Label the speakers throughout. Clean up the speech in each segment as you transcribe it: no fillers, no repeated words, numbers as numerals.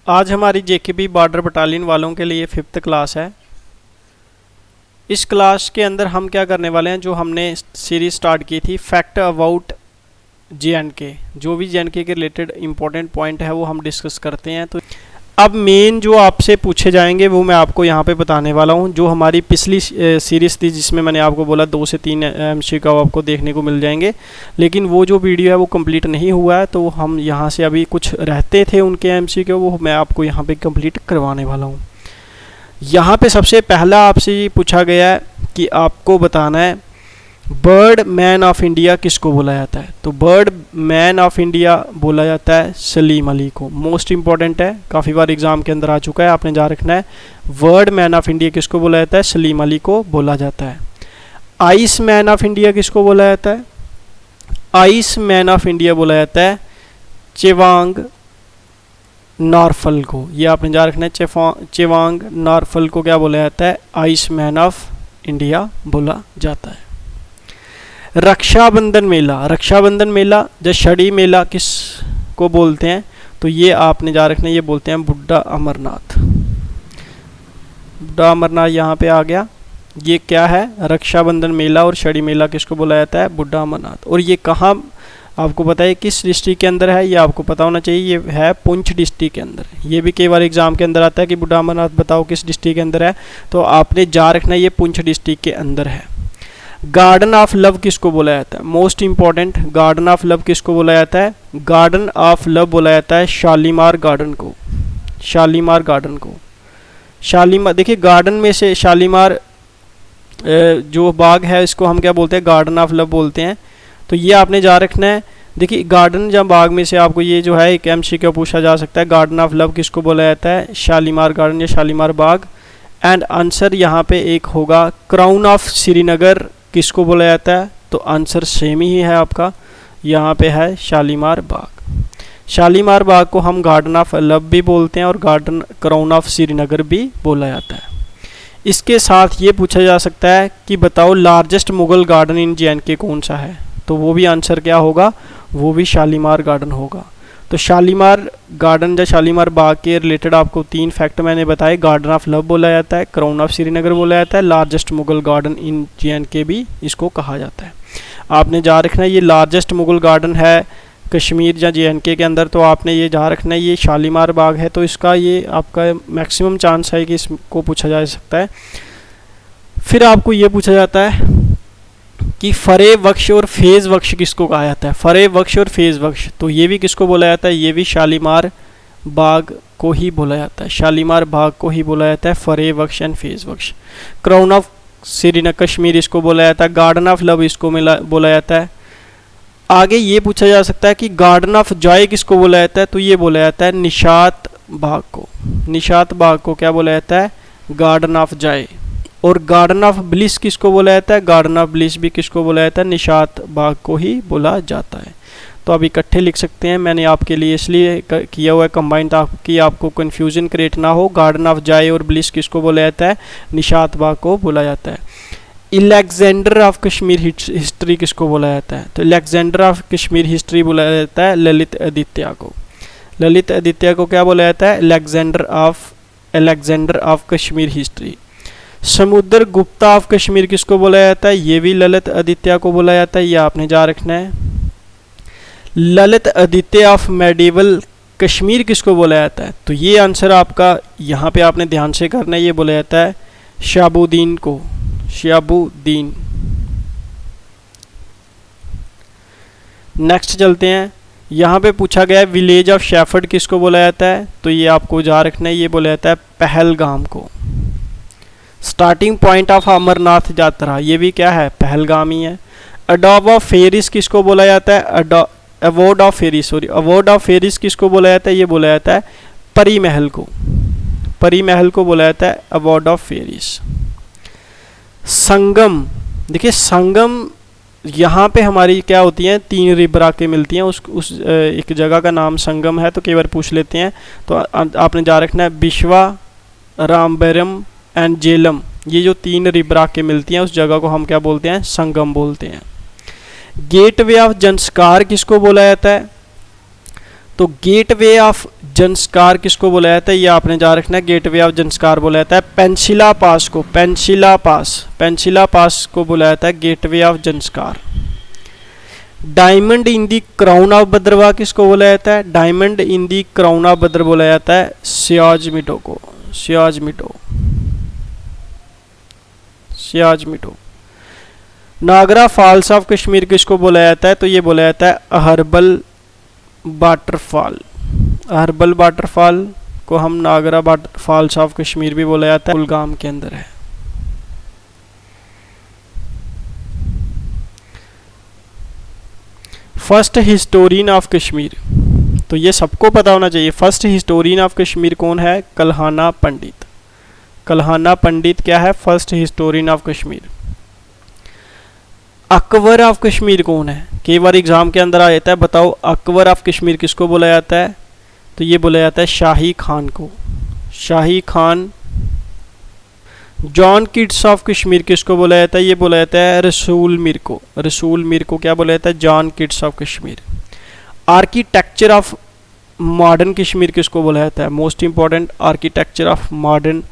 Speaker 1: आज हमारी JKP border battalion वालों के लिए 5th क्लास है। इस क्लास के अंदर हम क्या करने वाले हैं, जो हमने सीरीज स्टार्ट की थी फैक्ट अबाउट JNK, जो भी JNK के रिलेटेड इंपॉर्टेंट पॉइंट है वो हम डिस्कस करते हैं। तो अब मेन जो आपसे पूछे जाएंगे वो मैं आपको यहाँ पे बताने वाला हूँ। जो हमारी पिछली सीरीज़ थी जिसमें मैंने आपको बोला 2 से 3 MCQ आपको देखने को मिल जाएंगे, लेकिन वो जो वीडियो है वो कंप्लीट नहीं हुआ है, तो हम यहाँ से अभी कुछ रहते थे उनके MCQ, वो मैं आपको यहाँ पे कंप्लीट करवाने वाला हूँ। यहाँ पे सबसे पहला आपसे ये पूछा गया है कि आपको बताना है बर्ड मैन ऑफ इंडिया किसको बोला जाता है। तो बर्ड मैन ऑफ इंडिया बोला जाता है सलीम अली को। मोस्ट इंपॉर्टेंट है, काफ़ी बार एग्जाम के अंदर आ चुका है, आपने जा रखना है। बर्ड मैन ऑफ इंडिया किसको बोला जाता है, सलीम अली को बोला जाता है। आइस मैन ऑफ इंडिया किसको बोला जाता है, आइस मैन ऑफ इंडिया बोला जाता है चेवांग नॉर्फल को। ये आपने जा रखना है, चेवांग नॉर्फल को क्या बोला जाता है, आइस मैन ऑफ इंडिया बोला जाता है। रक्षाबंधन मेला, रक्षाबंधन मेला या छड़ी मेला किस को बोलते हैं, तो ये आपने जा रखना है, ये बोलते हैं बुड्ढा अमरनाथ। बुड्ढा अमरनाथ यहाँ पे आ गया। ये क्या है, रक्षाबंधन मेला और छड़ी मेला किसको बोला जाता है, बुड्ढा अमरनाथ। और ये कहाँ आपको पता है किस डिस्ट्रिक्ट के अंदर है, ये आपको पता होना चाहिए। ये है पुंछ डिस्ट्रिक्ट के अंदर। ये भी कई बार एग्जाम के अंदर आता है कि बुड्ढा अमरनाथ बताओ किस डिस्ट्रिक्ट के अंदर है, तो आपने जा रखना है ये पुंछ डिस्ट्रिक्ट के अंदर है। गार्डन ऑफ लव किसको बोला जाता है, most important, garden of love किसको बोला जाता है, गार्डन ऑफ लव बोला जाता है शालीमार गार्डन को। शालीमार गार्डन को, शालीमार देखिए गार्डन में से शालीमार जो बाग है इसको हम क्या बोलते हैं, गार्डन ऑफ लव बोलते हैं। तो ये आपने जा रखना है। देखिए गार्डन या बाग में से आपको ये जो है एक MCQ पूछा जा सकता है, गार्डन ऑफ लव किसको बोला जाता है, शालीमार गार्डन या शालीमार बाग। एंड आंसर यहाँ पे एक होगा क्राउन ऑफ श्रीनगर किसको बोला जाता है, तो आंसर सेम ही है आपका, यहाँ पे है शालीमार बाग। शालीमार बाग को हम गार्डन ऑफ लव भी बोलते हैं और गार्डन क्राउन ऑफ श्रीनगर भी बोला जाता है। इसके साथ ये पूछा जा सकता है कि बताओ लार्जेस्ट मुगल गार्डन इन JNK कौन सा है, तो वो भी आंसर क्या होगा, वो भी शालीमार गार्डन होगा। तो शालीमार गार्डन या शालीमार बाग के रिलेटेड आपको 3 फैक्ट मैंने बताए। गार्डन ऑफ लव बोला जाता है, क्राउन ऑफ श्रीनगर बोला जाता है, लार्जेस्ट मुगल गार्डन इन JNK भी इसको कहा जाता है। आपने जा रखना है ये लार्जेस्ट मुगल गार्डन है कश्मीर या JNK के अंदर, तो आपने ये जा रखना है ये शालीमार बाग है, तो इसका ये आपका मैक्सिमम चांस है कि इसको पूछा जा सकता है। फिर आपको ये पूछा जाता है कि फरेब वक्ष और फेज वक्ष किसको कहा जाता है, फरेब वक्ष और फेज वक्ष, तो ये भी किसको बोला जाता है, ये भी शालीमार बाग को ही बोला जाता है, शालीमार बाग को ही बोला जाता है फरेब वक्ष एंड फेज वक्ष। क्राउन ऑफ श्रीनगर कश्मीर इसको बोला जाता है, गार्डन ऑफ लव इसको बोला जाता है। आगे ये पूछा जा सकता है कि गार्डन ऑफ जॉय किसको बोला जाता है, तो ये बोला जाता है निशात बाग को। निशात बाग को क्या बोला जाता है, गार्डन ऑफ जॉय। और गार्डन ऑफ ब्लिस किसको बोला जाता है, गार्डन ऑफ ब्लिस भी किसको बोला जाता है, निशात बाग को ही बोला जाता है। तो अब इकट्ठे लिख सकते हैं, मैंने आपके लिए इसलिए किया हुआ है कंबाइन ताकि आपको कन्फ्यूजन क्रिएट ना हो। गार्डन ऑफ जॉय और ब्लिस किसको बोला जाता है, निशात बाग को बोला जाता है। अलेक्जेंडर ऑफ कश्मीर हिस्ट्री किसको बोला जाता है, तो अलेक्जेंडर ऑफ कश्मीर हिस्ट्री बोला जाता है ललित आदित्य को। ललित आदित्य को क्या बोला जाता है, अलेक्जेंडर ऑफ कश्मीर हिस्ट्री। समुद्र गुप्ता ऑफ कश्मीर किसको बोला जाता है, ये भी ललित आदित्य को बोला जाता है, ये आपने जा रखना है। ललित आदित्य ऑफ मेडिवल कश्मीर किसको बोला जाता है, तो ये आंसर आपका यहाँ पे आपने ध्यान से करना है, ये बोला जाता है शहाबुद्दीन को, शहाबुद्दीन। नेक्स्ट चलते हैं, यहाँ पे पूछा गया है विलेज ऑफ शेफर्ड किसको बोला जाता है, तो ये आपको जा रखना है, ये बोला जाता है पहलगाम को। स्टार्टिंग पॉइंट ऑफ अमरनाथ यात्रा, ये भी क्या है, पहलगाम ही है। अडॉब ऑफ फेरिस किसको बोला जाता है, award of fairies, sorry award of fairies किसको बोला जाता है, ये बोला जाता है परी महल को। परी महल को बोला जाता है अवार्ड ऑफ फेरिस। संगम, देखिए संगम यहाँ पे हमारी क्या होती हैं, 3 रिवर आके मिलती हैं, उस एक जगह का नाम संगम है, तो कई बार पूछ लेते हैं। तो आपने जा रखना है बिश्वा, रामबेरम एंड जेलम, ये जो 3 रिवर आके मिलती हैं उस जगह को हम क्या बोलते हैं, संगम बोलते हैं। गेटवे ऑफ जंस्कार किसको बोला जाता है, तो गेटवे ऑफ ज़ंस्कार किसको बोला जाता है, ये आपने जा रखना है, गेटवे ऑफ ज़ंस्कार बोला जाता है। पेंसिला पास को, पेंसिला पास को बोला जाता है gateway of Zanskar. Diamond in the crown of Bhaderwah किसको बोला जाता है, diamond in the crown of Bhadra बोला जाता है सियाजमिटो को, सियाजमिटो। नागरा फॉल्स ऑफ कश्मीर किसको बोला जाता है, तो ये बोला जाता है अहरबल वाटरफॉल। अहरबल वाटरफॉल को हम नागरा फॉल्स ऑफ कश्मीर भी बोला जाता है, कुलगाम के अंदर है। फर्स्ट हिस्टोरियन ऑफ कश्मीर, तो ये सबको पता होना चाहिए। फर्स्ट हिस्टोरियन ऑफ कश्मीर कौन है, कल्हाना पंडित। कल्हाना पंडित क्या है, first historian of Kashmir. Akbar of Kashmir कौन है, कई बार एग्जाम के अंदर आ जाता है, बताओ अकबर ऑफ कश्मीर किसको बोला जाता है, तो ये बोला जाता है शाही खान को, Shahi Khan. John kids of Kashmir किसको बोला जाता है, ये बोला जाता है रसूल मीर को, रसूल मीर को क्या बोला जाता है, John kids of Kashmir. Architecture of modern Kashmir किसको बोला जाता है, most important, architecture of modern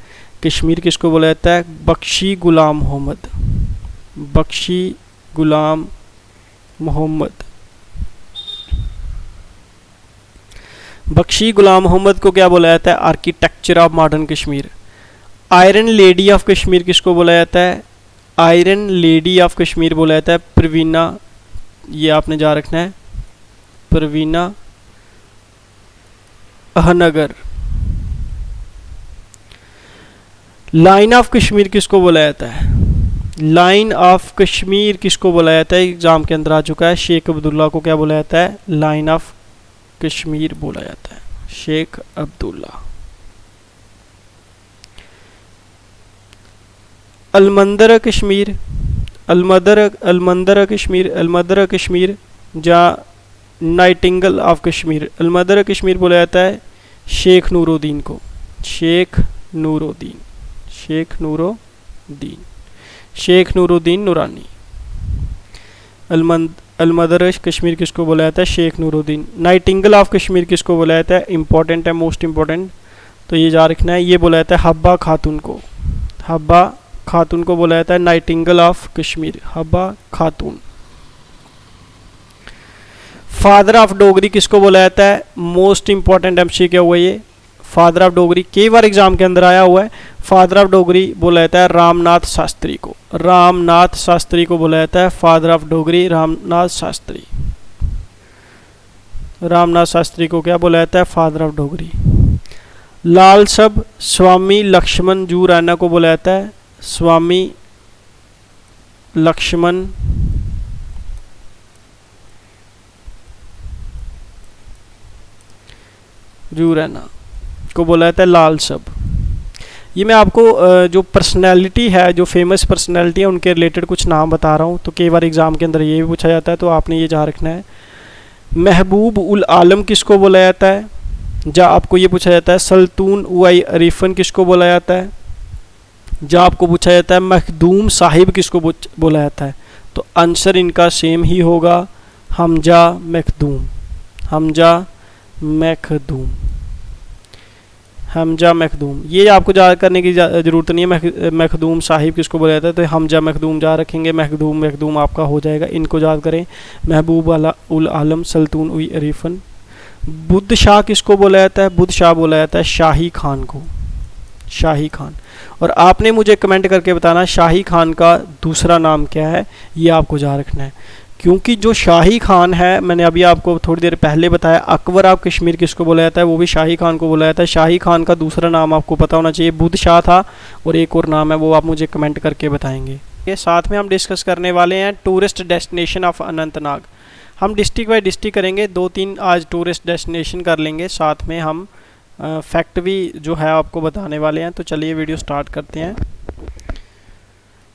Speaker 1: Kashmir किसको बोला जाता है, बख्शी गुलाम मोहम्मद, बख्शी गुलाम मोहम्मद। बख्शी गुलाम मोहम्मद को क्या बोला जाता है, architecture of modern Kashmir. Iron lady of Kashmir किसको बोला जाता है, आयरन लेडी ऑफ कश्मीर बोला जाता है परवीना, ये आपने जा रखना है, परवीना अहनगर। लाइन ऑफ कश्मीर किसको बोला जाता है, लाइन ऑफ कश्मीर किसको बोला जाता है, एग्जाम के अंदर आ चुका है, शेख अब्दुल्ला को क्या बोला जाता है, लाइन ऑफ कश्मीर बोला जाता है, शेख अब्दुल्ला। अलमंदर कश्मीर, अलमंदर कश्मीर, अलमंदर कश्मीर जहाँ नाइटिंगल ऑफ कश्मीर, अलमंदर कश्मीर बोला जाता है शेख नूरुद्दीन को, शेख नूरुद्दीन, शेख नूरुद्दीन, शेख नूरुद्दीन नूरानी। अलमंदर कश्मीर किसको बोला जाता है, शेख नूरुद्दीन। नाइटिंगल ऑफ कश्मीर किसको बोला जाता है, इंपॉर्टेंट है, मोस्ट इंपॉर्टेंट, तो ये जा रखना है, ये बोला जाता है हब्बा खातून को, हब्बा खातून को बोला जाता है Nightingale of Kashmir, Habba Khatoon. Father of Dogri किसको बोला जाता है, मोस्ट इंपॉर्टेंट एमसीक्यू हुआ ये, फादर ऑफ डोगरी कई बार एग्जाम के अंदर आया हुआ है। फादर ऑफ डोगरी बोला जाता है रामनाथ शास्त्री को, रामनाथ शास्त्री को बोला जाता है फादर ऑफ डोगरी, रामनाथ शास्त्री। रामनाथ शास्त्री को क्या बोला जाता है, फादर ऑफ डोगरी। लाल सब स्वामी लक्ष्मण जू रैना को बोला जाता है स्वामी लक्ष्मण जू रैना को बोला जाता है लाल सब। ये मैं आपको जो पर्सनैलिटी है, जो फेमस पर्सनैलिटी है, उनके रिलेटेड कुछ नाम बता रहा हूँ, तो कई बार एग्ज़ाम के अंदर ये भी पूछा जाता है, तो आपने ये जहाँ रखना है। महबूब उल आलम किसको बोला जाता है, जहाँ आपको ये पूछा जाता है सल्तून उई अरीफन किसको बोला जाता है, जहाँ आपको पूछा जाता है मखदूम साहिब किसको बोला जाता है, तो आंसर इनका सेम ही होगा, हमजा मखदूम, हमजा मखदूम, हमजा मखदूम। ये आपको याद करने की ज़रूरत नहीं है, मखदूम साहिब किसको बोला जाता है, तो हमजा मखदूम जा रखेंगे, मखदूम मखदूम आपका हो जाएगा, इनको याद करें। महबूब उल आलम सल्तून उई अरीफन। बुद्ध शाह किसको बोला जाता है, बुद्ध शाह बोला जाता है शाही खान को, शाही खान। और आपने मुझे कमेंट करके बताना शाही खान का दूसरा नाम क्या है, ये आपको याद रखना है, क्योंकि जो शाही खान है, मैंने अभी आपको थोड़ी देर पहले बताया, अकबर ऑफ कश्मीर किसको बोला जाता है, वो भी शाही खान को बोला जाता है। शाही खान का दूसरा नाम आपको पता होना चाहिए, बुद्ध शाह था, और एक और नाम है, वो आप मुझे कमेंट करके बताएंगे। ये साथ में हम डिस्कस करने वाले हैं टूरिस्ट डेस्टिनेशन ऑफ अनंतनाग। हम डिस्ट्रिक्ट बाई डिस्ट्रिक्ट करेंगे, 2-3 आज टूरिस्ट डेस्टिनेशन कर लेंगे, साथ में हम फैक्ट भी जो है आपको बताने वाले हैं। तो चलिए वीडियो स्टार्ट करते हैं।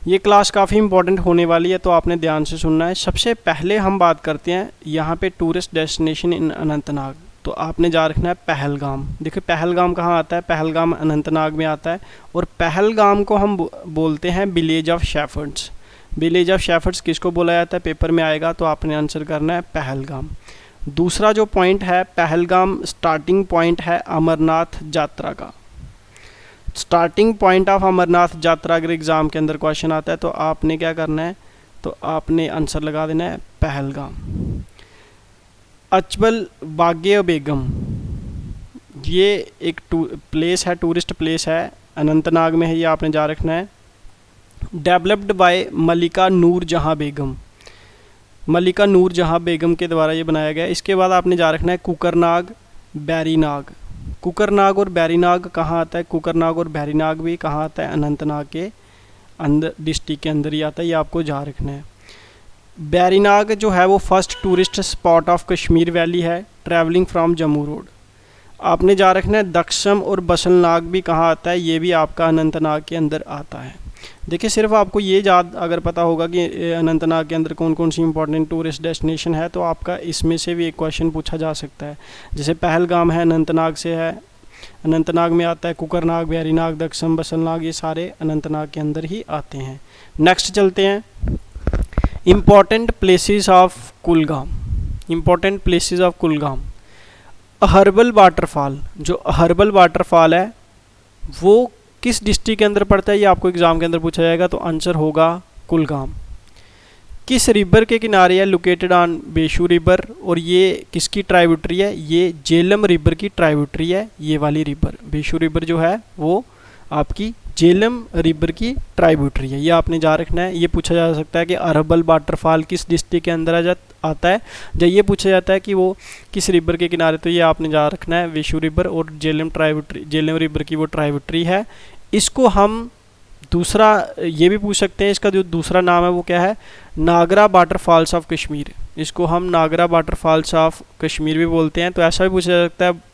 Speaker 1: ये क्लास काफ़ी इंपॉर्टेंट होने वाली है, तो आपने ध्यान से सुनना है। सबसे पहले हम बात करते हैं यहाँ पे टूरिस्ट डेस्टिनेशन इन अनंतनाग, तो आपने जा रखना है पहलगाम। देखिए पहलगाम कहाँ आता है, पहलगाम अनंतनाग में आता है, और पहलगाम को हम बोलते हैं village of shepherd's. Village of shepherd's किसको बोला जाता है, पेपर में आएगा, तो आपने आंसर करना है पहलगाम। दूसरा जो पॉइंट है, पहलगाम स्टार्टिंग पॉइंट है अमरनाथ यात्रा का। स्टार्टिंग पॉइंट ऑफ अमरनाथ यात्रा अगर एग्ज़ाम के अंदर क्वेश्चन आता है तो आपने क्या करना है, तो आपने आंसर लगा देना है पहलगाम। अचबल बागे बेगम, ये एक प्लेस है, टूरिस्ट प्लेस है, अनंतनाग में है, ये आपने जा रखना है। डेवलप्ड बाय मलिका नूर जहाँ बेगम, मलिका नूर जहाँ बेगम के द्वारा ये बनाया गया। इसके बाद आपने जा रखना है कुकरनाग बैरीनाग। कुकरनाग और बैरीनाग कहाँ आता है, कुकरनाग और बैरीनाग भी कहाँ आता है, अनंतनाग के अंदर, डिस्ट्रिक्ट के अंदर ही आता है, ये आपको जा रखना है। बैरीनाग जो है वो first tourist spot of Kashmir valley है, ट्रैवलिंग फ्रॉम जम्मू रोड। आपने जा रखना है दक्षम और बसलनाग भी कहाँ आता है, ये भी आपका अनंतनाग के अंदर आता है। देखिए सिर्फ आपको ये याद अगर पता होगा कि अनंतनाग के अंदर कौन कौन सी इंपॉर्टेंट टूरिस्ट डेस्टिनेशन है, तो आपका इसमें से भी एक क्वेश्चन पूछा जा सकता है। जैसे पहलगाम है, अनंतनाग से है, अनंतनाग में आता है। कुकरनाग, बैरीनाग, दक्षम, बसलनाग, ये सारे अनंतनाग के अंदर ही आते हैं। नेक्स्ट चलते हैं, important places of Kulgam. Important places of Kulgam, herbal waterfall, जो हर्बल वाटरफॉल है वो किस डिस्ट्रिक्ट के अंदर पड़ता है, ये आपको एग्जाम के अंदर पूछा जाएगा, तो आंसर होगा कुलगाम। किस रिवर के किनारे है, लोकेटेड ऑन बेशू रिवर, और ये किसकी ट्राइब्यूटरी है, ये जेलम रिवर की ट्राइब्यूटरी है। ये वाली रिवर बेशू रिवर जो है वो आपकी जेलम रिवर की ट्राइब्यूटरी है, ये आपने जा रखना है। ये पूछा जा सकता है कि हर्बल वाटरफॉल किस डिस्ट्रिक्ट के अंदर आता है। जब ये पूछा जाता है कि वो किस रिवर के किनारे, तो ये आपने जा रखना है बेशू रिवर, और जेलम ट्राइब्यूटरी, जेलम रिवर की वो ट्राइब्यूटरी है। इसको हम दूसरा ये भी पूछ सकते हैं, इसका जो दूसरा नाम है वो क्या है, नागरा वाटरफॉल्स ऑफ कश्मीर। इसको हम नागरा वाटरफॉल्स ऑफ कश्मीर भी बोलते हैं। तो ऐसा भी पूछा जा सकता है,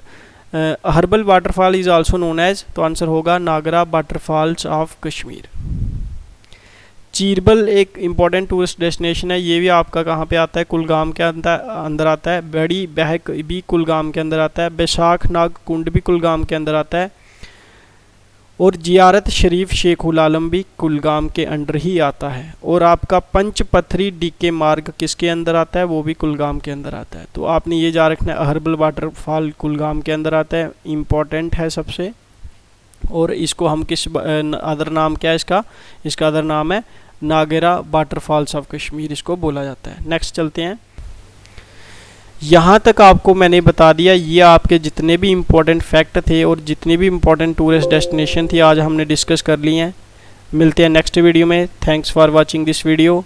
Speaker 1: Aharbal waterfall is also known as, तो आंसर होगा Niagara waterfalls of Kashmir. Chirbal एक इम्पॉर्टेंट टूरिस्ट डेस्टिनेशन है, ये भी आपका कहाँ पे आता है, कुलगाम के अंदर आता है। बड़ी बहक भी कुलगाम के अंदर आता है। बैसाख नाग कुंड भी कुलगाम के अंदर आता है। और जियारत शरीफ शेख उल आलम भी कुलगाम के अंडर ही आता है। और आपका पंचपथरी डीके मार्ग किसके अंदर आता है, वो भी कुलगाम के अंदर आता है। तो आपने ये जा रखना है, हर्बल वाटरफॉल कुलगाम के अंदर आता है, इम्पॉर्टेंट है सबसे। और इसको हम किस अदर नाम क्या है इसका अदर नाम है नागरा वाटरफॉल्स ऑफ कश्मीर, इसको बोला जाता है। नेक्स्ट चलते हैं, यहाँ तक आपको मैंने बता दिया, ये आपके जितने भी इम्पोर्टेंट फैक्ट थे और जितनी भी इम्पोर्टेंट टूरिस्ट डेस्टिनेशन थी आज हमने डिस्कस कर ली हैं। मिलते हैं नेक्स्ट वीडियो में। Thanks for watching this video.